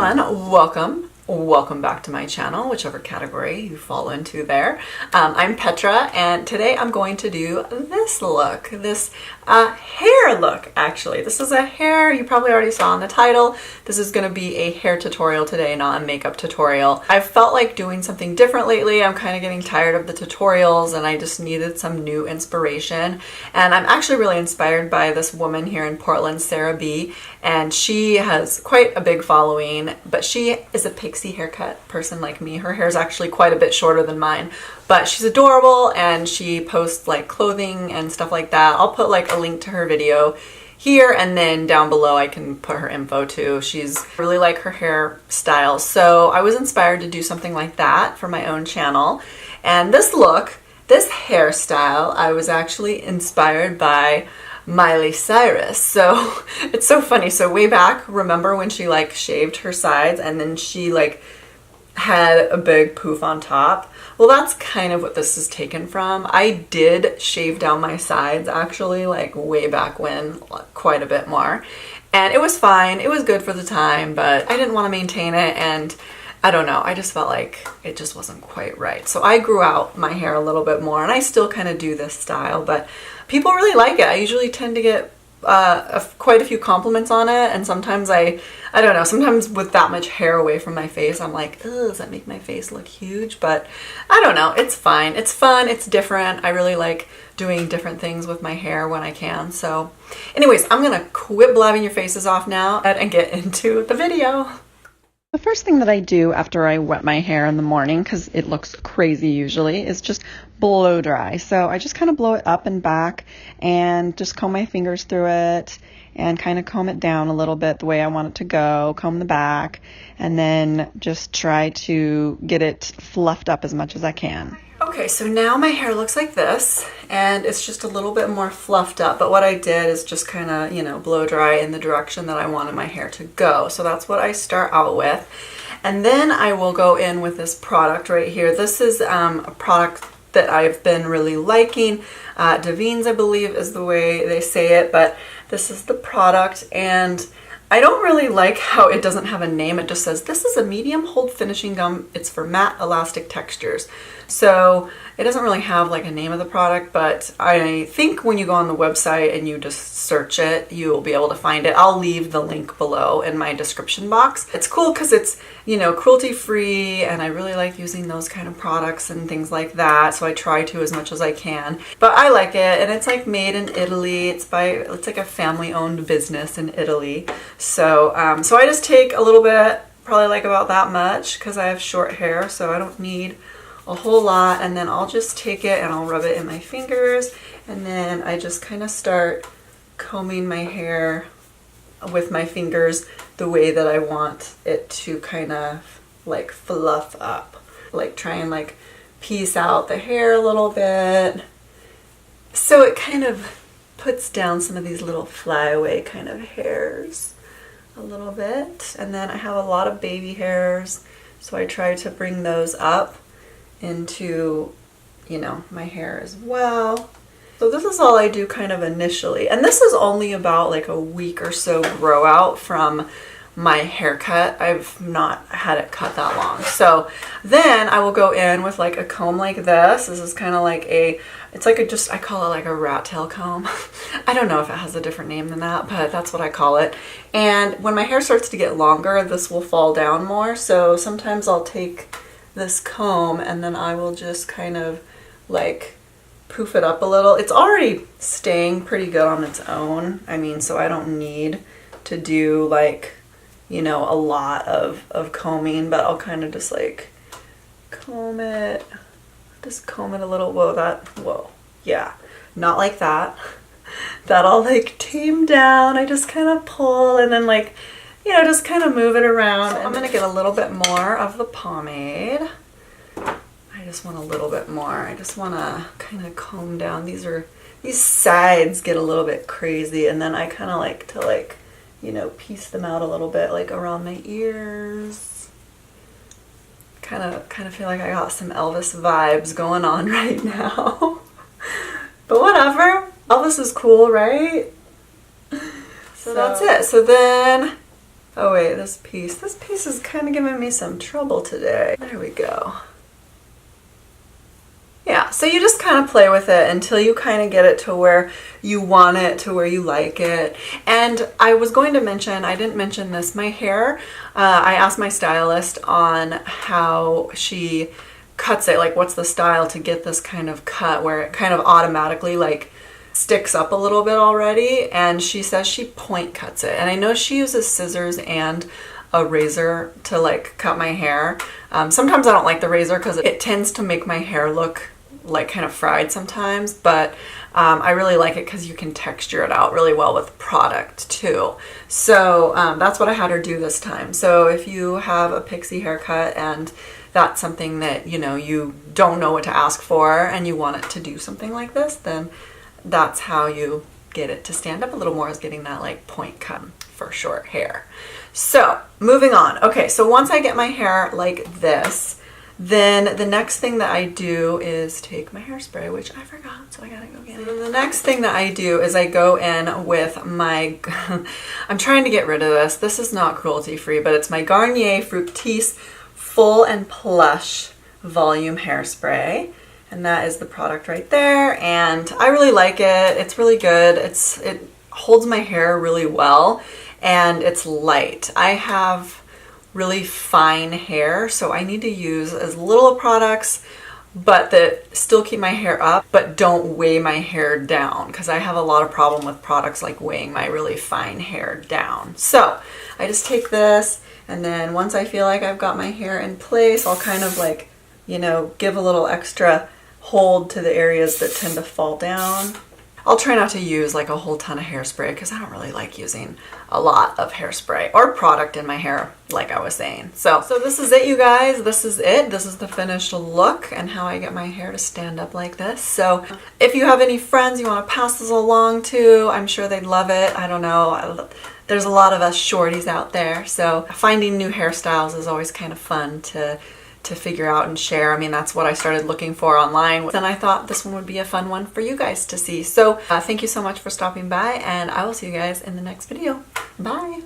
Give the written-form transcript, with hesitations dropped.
everyone, welcome back to my channel, whichever category you fall into there. I'm Petra, and today I'm going to do this look, this hair look actually. This is a hair, you probably already saw in the title. This is going to be a hair tutorial today, not a makeup tutorial. I've felt like doing something different lately. I'm kind of getting tired of the tutorials and I just needed some new inspiration. And I'm actually really inspired by this woman here in Portland, Sarah B. And she has quite a big following, but she is a Pixie haircut person like me. Her hair is actually quite a bit shorter than mine, but she's adorable and she posts like clothing and stuff like that. I'll put like a link to her video here, and then down below I can put her info too. She's really like her hairstyle, so I was inspired to do something like that for my own channel. And this look, this hairstyle, I was actually inspired by Miley Cyrus. So it's so funny. So way back, remember when she like shaved her sides and then she like had a big poof on top? Well, that's kind of what this is taken from. I did shave down my sides actually, like way back when, quite a bit more. And it was fine. It was good for the time, but I didn't want to maintain it, and I don't know, I just felt like it just wasn't quite right. So I grew out my hair a little bit more, and I still kind of do this style, but people really like it. I usually tend to get quite a few compliments on it, and sometimes I don't know, sometimes with that much hair away from my face, I'm like, ugh, does that make my face look huge? But I don't know, it's fine. It's fun, it's different. I really like doing different things with my hair when I can. So anyways, I'm gonna quit blabbing your faces off now and get into the video. The first thing that I do after I wet my hair in the morning, because it looks crazy usually, is just blow dry. So I just kind of blow it up and back and just comb my fingers through it and kind of comb it down a little bit the way I want it to go, comb the back, and then just try to get it fluffed up as much as I can. Okay, so now my hair looks like this, and it's just a little bit more fluffed up, but what I did is just kind of, you know, blow dry in the direction that I wanted my hair to go. So that's what I start out with. And then I will go in with this product right here. This is a product that I've been really liking. Davines, I believe, is the way they say it, but this is the product, and I don't really like how it doesn't have a name. It just says, this is a medium hold finishing gum. It's for matte elastic textures. So it doesn't really have like a name of the product, but I think when you go on the website and you just search it, you'll be able to find it. I'll leave the link below in my description box. It's cool because it's, you know, cruelty free, and I really like using those kind of products and things like that. So I try to as much as I can, but I like it. And it's like made in Italy. It's like a family owned business in Italy. So, so I just take a little bit, probably like about that much, because I have short hair, so I don't need a whole lot. And then I'll just take it and I'll rub it in my fingers, and then I just kind of start combing my hair with my fingers the way that I want it to kind of like fluff up, like try and like piece out the hair a little bit, so it kind of puts down some of these little flyaway kind of hairs a little bit. And then I have a lot of baby hairs, so I try to bring those up into, you know, my hair as well. So this is all I do kind of initially, and this is only about like a week or so grow out from my haircut. I've not had it cut that long. So then I will go in with like a comb like this. This is kind of like it's like I call it like a rat tail comb. I don't know if it has a different name than that, but that's what I call it. And when my hair starts to get longer, this will fall down more. So sometimes I'll take this comb and then I will just kind of like poof it up a little. It's already staying pretty good on its own. I mean, so I don't need to do like, you know, a lot of combing, but I'll kind of just like comb it, just comb it a little. Whoa, yeah, not like that. That'll like tame down. I just kind of pull and then like, you know, just kind of move it around. So I'm gonna get a little bit more of the pomade. I just want a little bit more. I just want to kind of comb down. These sides get a little bit crazy, and then I kind of like to like, you know, piece them out a little bit, like around my ears. Kind of feel like I got some Elvis vibes going on right now. But whatever. Elvis is cool, right? So that's it. So then Oh wait, this piece is kind of giving me some trouble today. There we go. Yeah, so you just kind of play with it until you kind of get it to where you want it, to where you like it. And I was going to mention, I didn't mention this, my hair, I asked my stylist on how she cuts it, like what's the style to get this kind of cut where it kind of automatically like sticks up a little bit already, and she says she point cuts it. And I know she uses scissors and a razor to like cut my hair. Sometimes I don't like the razor because it tends to make my hair look like kind of fried sometimes, but I really like it because you can texture it out really well with product too. So that's what I had her do this time. So if you have a Pixie haircut and that's something that, you know, you don't know what to ask for and you want it to do something like this, then that's how you get it to stand up a little more, is getting that like point cut for short hair. So moving on. Okay, so once I get my hair like this, then the next thing that I do is take my hairspray, which I forgot, so I gotta go get it. And the next thing that I do is I go in with my, I'm trying to get rid of this. This is not cruelty free, but it's my Garnier Fructis Full and Plush Volume Hairspray. And that is the product right there. And I really like it. It's really good. It holds my hair really well, and it's light. I have really fine hair, so I need to use as little products but that still keep my hair up but don't weigh my hair down, because I have a lot of problem with products like weighing my really fine hair down. So I just take this, and then once I feel like I've got my hair in place, I'll kind of like, you know, give a little extra hold to the areas that tend to fall down. I'll try not to use like a whole ton of hairspray because I don't really like using a lot of hairspray or product in my hair, like I was saying. So this is it, you guys. This is it. This is the finished look and how I get my hair to stand up like this. So if you have any friends you want to pass this along to, I'm sure they'd love it. I don't know. There's a lot of us shorties out there, so finding new hairstyles is always kind of fun to figure out and share. I mean, that's what I started looking for online. Then I thought this one would be a fun one for you guys to see. So thank you so much for stopping by, and I will see you guys in the next video. Bye.